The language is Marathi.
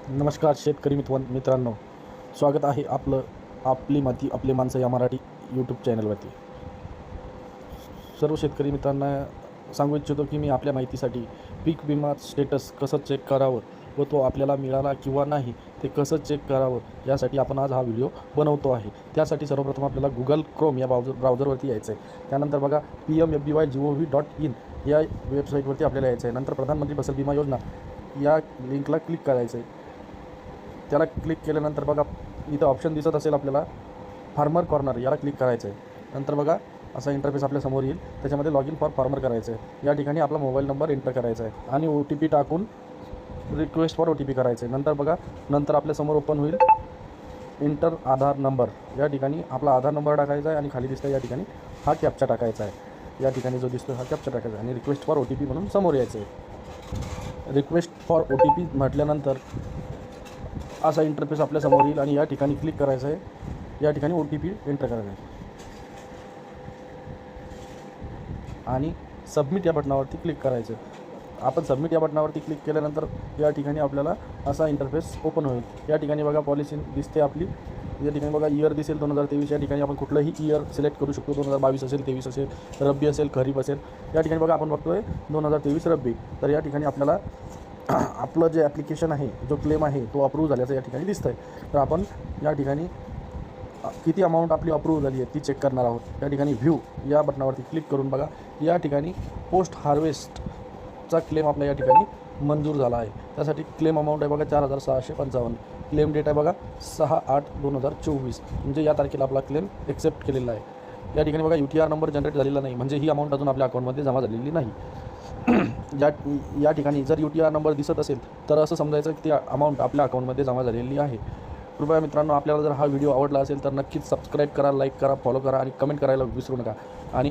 नमस्कार शेतकरी मित्रांनो, स्वागत आहे आपलं आपली माती आपली माणसं या मराठी यूट्यूब चॅनलवरती. सर्व शेतकरी मित्रांना सांगू इच्छितो की मी आपल्या माहितीसाठी पीक विमा स्टेटस कसं चेक करावं व तो आपल्याला मिळाला किंवा नाही ते कसं चेक करावं यासाठी आपण आज हा व्हिडिओ बनवतो आहे. त्यासाठी सर्वप्रथम आपल्याला गुगल क्रोम या ब्राउझरवरती यायचं आहे. त्यानंतर बघा PMFBY.gov.in या वेबसाईटवरती आपल्याला यायचं आहे. नंतर प्रधानमंत्री फसल विमा योजना या लिंकला क्लिक करायचं आहे. त्याला क्लिक केल्यानंतर बघा इथं ऑप्शन दिसत असेल आपल्याला फार्मर कॉर्नर, याला क्लिक करायचं आहे. नंतर बघा असा इंटरफेस आपल्या समोर येईल. त्याच्यामध्ये लॉग इन फॉर फार्मर करायचं आहे. या ठिकाणी आपला मोबाईल नंबर एंटर करायचा आहे आणि OTP टाकून रिक्वेस्ट फॉर OTP करायचं आहे. नंतर बघा आपल्यासमोर ओपन होईल इंटर आधार नंबर. या ठिकाणी आपला आधार नंबर टाकायचा आहे आणि खाली दिसतं या ठिकाणी हा कॅप्चा टाकायचा आहे. या ठिकाणी जो दिसतो हा कॅप्चा टाकायचा आहे आणि रिक्वेस्ट फॉर OTP म्हणून समोर यायचं आहे. रिक्वेस्ट फॉर OTP म्हटल्यानंतर असा इंटरफेस आपल्या समोर येईल आणि या ठिकाणी क्लिक करायचं आहे. या ठिकाणी OTP एंटर करायचा आहे आणि सबमिट या बटनावरती क्लिक करायचं. आपण सबमिट या बटनावरती क्लिक केल्यानंतर या ठिकाणी आपल्याला असा इंटरफेस ओपन होईल. या ठिकाणी बघा पॉलिसी दिसते आपली. या ठिकाणी बघा इयर दिसेल 2023. या ठिकाणी आपण कुठलंही इयर सिलेक्ट करू शकतो. 2022 असेल, 23 असेल, रब्बी असेल, खरीप असेल. या ठिकाणी बघा आपण बघतोय 2023 रब्बी. तर या ठिकाणी आपल्याला आपलं जे ॲप्लिकेशन आहे, जो क्लेम आहे तो अप्रूव्ह झाल्याचं या ठिकाणी दिसतं आहे. तर आपण या ठिकाणी किती अमाऊंट आपली अप्रूव्ह झाली आहे ती चेक करणार आहोत. या ठिकाणी व्ह्यू या बटनावरती क्लिक करून बघा या ठिकाणी पोस्ट हार्वेस्टचा क्लेम आपल्या या ठिकाणी मंजूर झाला आहे. त्यासाठी क्लेम अमाऊंट आहे बघा 4,655. क्लेम डेट आहे बघा 6/8/2024. म्हणजे या तारखेला आपला क्लेम एक्सेप्ट केलेला आहे. या ठिकाणी बघा UTR नंबर जनरेट झालेला नाही, म्हणजे ही अमाऊंट अजून आपल्या अकाउंटमध्ये जमा झालेली नाही. या ठिकाणी जर UTR नंबर दिसत असेल तर असं समजायचं की ती अमाऊंट आपल्या अकाउंटमध्ये जमा झालेली आहे. कृपया मित्रांनो, आपल्याला जर हा व्हिडिओ आवडला असेल तर नक्कीच सबस्क्राईब करा, लाईक करा, फॉलो करा आणि कमेंट करायला विसरू नका. आणि